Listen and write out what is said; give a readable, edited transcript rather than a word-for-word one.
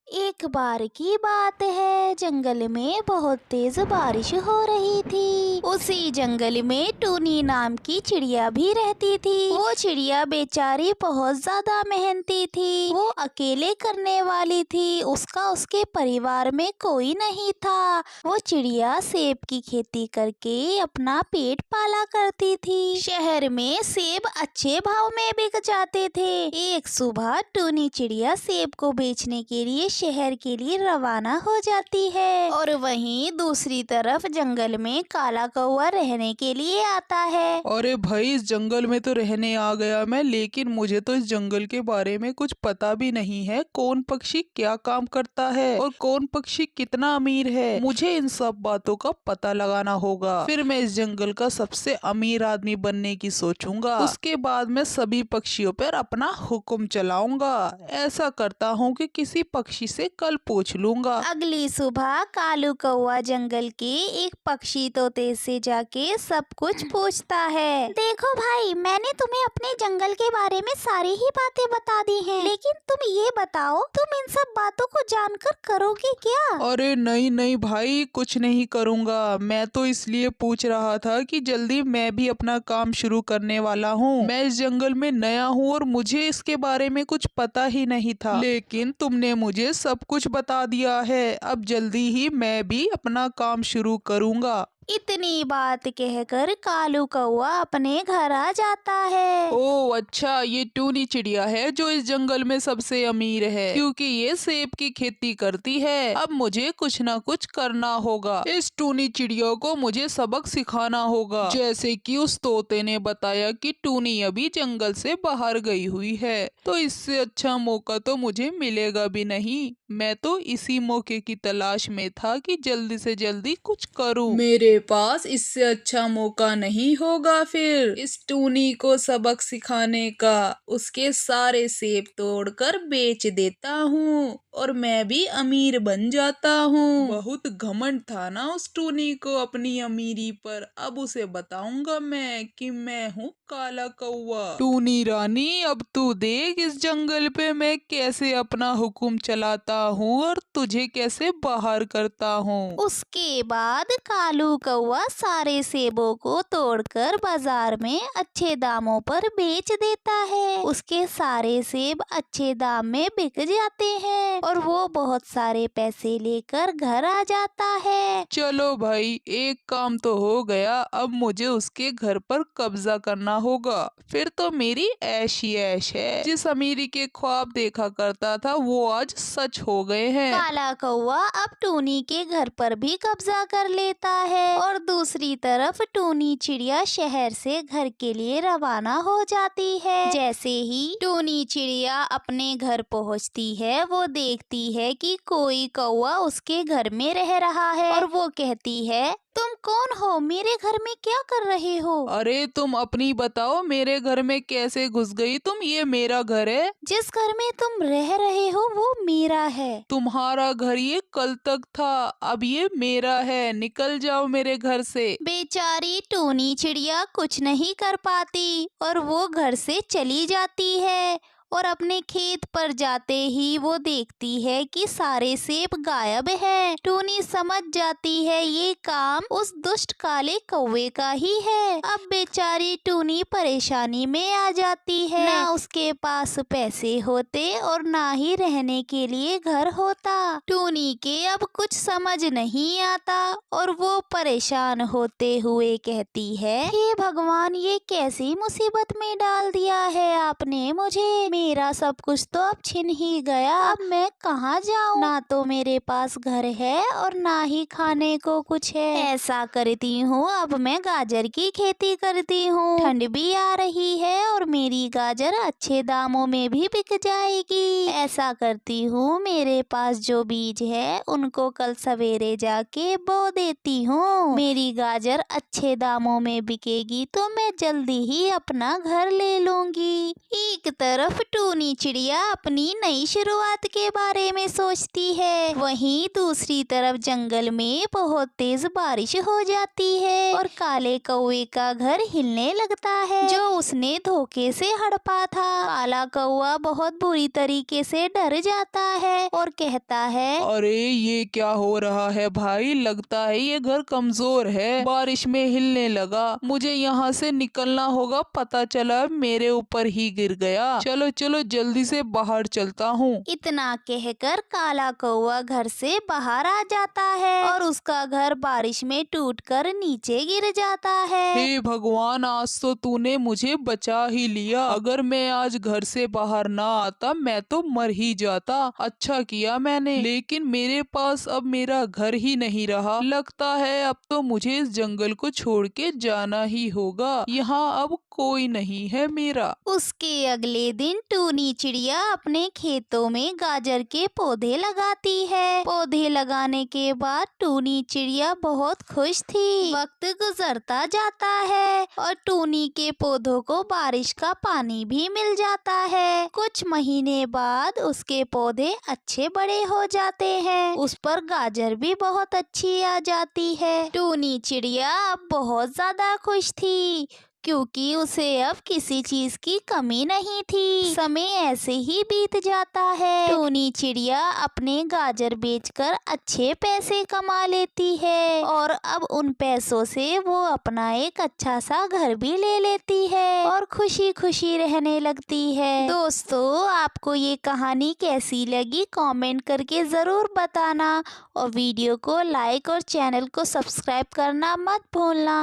एक बार की बात है, जंगल में बहुत तेज बारिश हो रही थी। उसी जंगल में टूनी नाम की चिड़िया भी रहती थी। वो चिड़िया बेचारी बहुत ज्यादा मेहनती थी। वो अकेले करने वाली थी। उसका उसके परिवार में कोई नहीं था। वो चिड़िया सेब की खेती करके अपना पेट पाला करती थी। शहर में सेब अच्छे भाव में बिक जाते थे। एक सुबह टूनी चिड़िया सेब को बेचने के लिए शहर के लिए रवाना हो जाती है और वहीं दूसरी तरफ जंगल में काला कौवा रहने के लिए आता है। अरे भाई, इस जंगल में तो रहने आ गया मैं, लेकिन मुझे तो इस जंगल के बारे में कुछ पता भी नहीं है। कौन पक्षी क्या काम करता है और कौन पक्षी कितना अमीर है, मुझे इन सब बातों का पता लगाना होगा। फिर मैं इस जंगल का सबसे अमीर आदमी बनने की सोचूंगा। उसके बाद मैं सभी पक्षियों पर अपना हुक्म चलाऊंगा। ऐसा करता हूँ कि किसी पक्षी से कल पूछ लूंगा। अगली सुबह कालू कौवा जंगल के एक पक्षी तोते से जाके सब कुछ पूछता है। देखो भाई, मैंने तुम्हें अपने जंगल के बारे में सारी ही बातें बता दी हैं, लेकिन तुम ये बताओ, तुम इन सब बातों को जानकर करोगे क्या? अरे नहीं नहीं भाई, कुछ नहीं करूँगा। मैं तो इसलिए पूछ रहा था कि जल्दी मैं भी अपना काम शुरू करने वाला हूँ। मैं इस जंगल में नया हूँ और मुझे इसके बारे में कुछ पता ही नहीं था, लेकिन तुमने मुझे सब कुछ बता दिया है। अब जल्दी ही मैं भी अपना काम शुरू करूँगा। इतनी बात कहकर कालू कौवा अपने घर आ जाता है। ओह अच्छा, ये टूनी चिड़िया है जो इस जंगल में सबसे अमीर है, क्योंकि ये सेब की खेती करती है। अब मुझे कुछ ना कुछ करना होगा। इस टूनी चिड़िया को मुझे सबक सिखाना होगा। जैसे कि उस तोते ने बताया कि टूनी अभी जंगल से बाहर गई हुई है, तो इससे अच्छा मौका तो मुझे मिलेगा भी नहीं। मैं तो इसी मौके की तलाश में था कि जल्दी से जल्दी कुछ करूं। मेरे पास इससे अच्छा मौका नहीं होगा फिर इस टूनी को सबक सिखाने का। उसके सारे सेब तोड़कर बेच देता हूँ और मैं भी अमीर बन जाता हूँ। बहुत घमंड था ना उस टूनी को अपनी अमीरी पर। अब उसे बताऊंगा मैं कि मैं हूँ काला कौवा। टूनी रानी, अब तू देख इस जंगल पे मैं कैसे अपना हुक्म चलाता हूँ और तुझे कैसे बाहर करता हूँ। उसके बाद कालू कौवा सारे सेबों को तोड़कर बाजार में अच्छे दामों पर बेच देता है। उसके सारे सेब अच्छे दाम में बिक जाते हैं और वो बहुत सारे पैसे लेकर घर आ जाता है। चलो भाई, एक काम तो हो गया। अब मुझे उसके घर पर कब्जा करना होगा। फिर तो मेरी ऐश ही ऐश है। जिस अमीरी के ख्वाब देखा करता था वो आज सच हो गए हैं। काला कौवा अब टूनी के घर पर भी कब्जा कर लेता है और दूसरी तरफ टूनी चिड़िया शहर से घर के लिए रवाना हो जाती है। जैसे ही टूनी चिड़िया अपने घर पहुंचती है, वो देखती है कि कोई कौवा उसके घर में रह रहा है और वो कहती है, तुम कौन हो? मेरे घर में क्या कर रहे हो? अरे तुम अपनी बताओ, मेरे घर में कैसे घुस गई तुम? ये मेरा घर है। जिस घर में तुम रह रहे हो वो मेरा है। तुम्हारा घर ये कल तक था, अब ये मेरा है। निकल जाओ मेरे घर से। बेचारी टूनी चिड़िया कुछ नहीं कर पाती और वो घर से चली जाती है और अपने खेत पर जाते ही वो देखती है कि सारे सेब गायब हैं। टूनी समझ जाती है ये काम उस दुष्ट काले कौवे का ही है। अब बेचारी टूनी परेशानी में आ जाती है। ना उसके पास पैसे होते और ना ही रहने के लिए घर होता। टूनी के अब कुछ समझ नहीं आता और वो परेशान होते हुए कहती है, हे भगवान, ये कैसी मुसीबत में डाल दिया है आपने मुझे। मेरा सब कुछ तो अब छिन ही गया। अब मैं कहाँ जाऊँ? ना तो मेरे पास घर है और ना ही खाने को कुछ है। ऐसा करती हूँ, अब मैं गाजर की खेती करती हूँ। ठंड भी आ रही है और मेरी गाजर अच्छे दामों में भी बिक जाएगी। ऐसा करती हूँ, मेरे पास जो बीज है उनको कल सवेरे जाके बो देती हूँ। मेरी गाजर अच्छे दामों में बिकेगी तो मैं जल्दी ही अपना घर ले लूंगी। एक तरफ टूनी चिड़िया अपनी नई शुरुआत के बारे में सोचती है, वहीं दूसरी तरफ जंगल में बहुत तेज बारिश हो जाती है और काले कौवे का घर हिलने लगता है जो उसने धोखे से हड़पा था। काला कौवा बहुत बुरी तरीके से डर जाता है और कहता है, अरे ये क्या हो रहा है भाई, लगता है ये घर कमजोर है, बारिश में हिलने लगा, मुझे यहाँ से निकलना होगा, पता चला मेरे ऊपर ही गिर गया, चलो चलो जल्दी से बाहर चलता हूँ। इतना कहकर काला कौवा घर से बाहर आ जाता है और उसका घर बारिश में टूटकर नीचे गिर जाता है। हे भगवान, आज तो तूने मुझे बचा ही लिया, अगर मैं आज घर से बाहर ना आता मैं तो मर ही जाता, अच्छा किया मैंने, लेकिन मेरे पास अब मेरा घर ही नहीं रहा, लगता है अब तो मुझे इस जंगल को छोड़ के जाना ही होगा, यहाँ अब कोई नहीं है मेरा। उसके अगले दिन टूनी चिड़िया अपने खेतों में गाजर के पौधे लगाती है। पौधे लगाने के बाद टूनी चिड़िया बहुत खुश थी। वक्त गुजरता जाता है और टूनी के पौधों को बारिश का पानी भी मिल जाता है। कुछ महीने बाद उसके पौधे अच्छे बड़े हो जाते हैं, उस पर गाजर भी बहुत अच्छी आ जाती है। टूनी चिड़िया अब बहुत ज्यादा खुश थी क्योंकि उसे अब किसी चीज की कमी नहीं थी। समय ऐसे ही बीत जाता है। टूनी चिड़िया अपने गाजर बेचकर अच्छे पैसे कमा लेती है और अब उन पैसों से वो अपना एक अच्छा सा घर भी ले लेती है और खुशी खुशी रहने लगती है। दोस्तों, आपको ये कहानी कैसी लगी कमेंट करके ज़रूर बताना और वीडियो को लाइक और चैनल को सब्सक्राइब करना मत भूलना।